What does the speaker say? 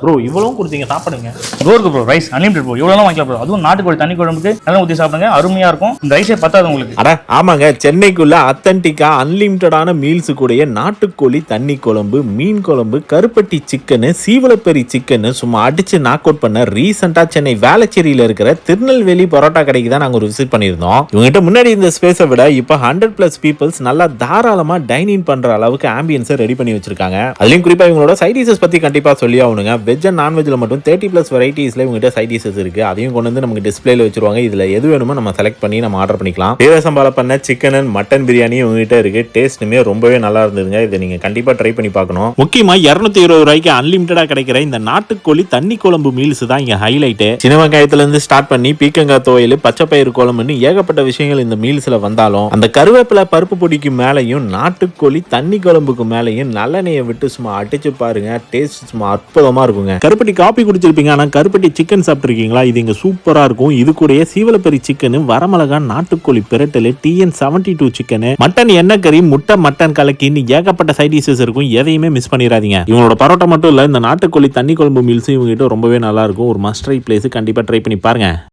Bro இவ்வளவும் கொடுத்தீங்க சாப்பிடுங்க. ப்ரோ இருக்கு ப்ரோ ரைஸ் அன்லிமிட்டட் ப்ரோ எவ்வளோ வாங்கிக்கலாம் ப்ரோ. அதுவும் நாட்டுக்கோழி தண்ணி குழம்புக்கு நல்லா ஊற்றி சாப்பிடுங்க, அருமையா இருக்கும். இந்த ரைஸே பத்தாது உங்களுக்கு. அட ஆமாங்க, சென்னைக்குள்ள அத்தன்டிக்கா அன்லிமிட்டடான மீல்ஸ் கூடயே நாட்டுக்கோழி தண்ணி குழம்பு, மீன் குழம்பு, கருப்பட்டி சிக்கனு, சீவலப்பெரி சிக்கனு சும்மா அடிச்சு நாக் அவுட் பண்ண ரீசெண்டா சென்னை வேளச்சேரியில இருக்கிற திருநெல்வேலி பரோட்டா கடைக்கு தான் நாங்க ஒரு விசிட் பண்ணியிருந்தோம். இவங்ககிட்ட முன்னாடி இந்த ஸ்பேஸை விட இப்ப 100+ பீப்புள்ஸ் நல்லா தாராளமா டைனிங் பண்ற அளவுக்கு ஆம்பியன்ஸை ரெடி பண்ணி வச்சிருக்காங்க. அதுலயும் குறிப்பா இவங்களோட சைட் டிஷஸ் பத்தி கண்டிப்பா சொல்லி ஆகணுங்க. வெஜ் அண்ட் நான்வெஜ்ல மட்டும் 30+ வெரைட்டிஸ்ல இவங்ககிட்ட சைட் டிஷஸ் இருக்கு. அதையும் கொண்டு வந்து நமக்கு டிஸ்பிளேல வச்சிருவாங்க. இதுல எது வேணுமோ நம்ம செலக்ட் பண்ணி நம்ம ஆர்டர் பண்ணிக்கலாம். சீரகசம்பால பண்ண சிக்கன் அண்ட் மட்டன் பிரியாணி இவங்ககிட்ட இருக்கு. டேஸ்ட்டுமே ரொம்பவே நல்லா இருந்ததுங்க. இதை நீங்க கண்டிப்பா ட்ரை பண்ணி பார்க்கணும். முக்கியமா 220 ரூபாய்க்கு அன்லிமிட்டடா கிடைக்கிற இந்த நாட்டுக்கோழி தண்ணி குழம்பு மீல்ஸ் தான் இங்க ஹைலைட். சின்ன வெங்காயத்துல இருந்து ஸ்டார்ட் பண்ணி பீக்கங்காய் துவையல், பச்சைப்பயிறு குழம்புன்னு ஏகப்பட்ட விஷயங்கள் இந்த மீல்ஸ்ல வந்தாலும் அந்த கருவேப்பிலை பருப்பு பொடிக்கு மேலையும் நாட்டுக்கோழி தண்ணி குழம்புக்கு மேலையும் நல்லெண்ணெயை விட்டு சும்மா அடிச்சு பாருங்க. டேஸ்ட் சும்மா அற்புதமா இருக்குங்க. கருப்பட்டி காபி குடிச்சிருப்பீங்க, ஆனா கருப்பட்டி சிக்கன் சாப்பிட்டுருக்கீங்களா? இது இங்க சூப்பரா இருக்கும். இது கூட சீவலப்பெரி சிக்கன், வரமிளகா, நாட்டுக்கோழி பிரட்டல், TN72 சிக்கன், மட்டன் எண்ணெய் கறி, முட்டை மட்டன் கலக்கின்னு ஏகப்பட்ட சைட் டிஷஸ் இருக்கும். எதையுமே மிஸ் பண்ணிடாதீங்க. இவங்களோட பரோட்டா மட்டும் இல்ல, இந்த நாட்டுக்கோழி தண்ணி குழம்பு மீல்ஸ் இவங்க கிட்ட ரொம்பவே நல்லா இருக்கும். ஒரு மஸ்ட் ட்ரை பிளேஸ், கண்டிப்பா ட்ரை பண்ணி பாருங்க.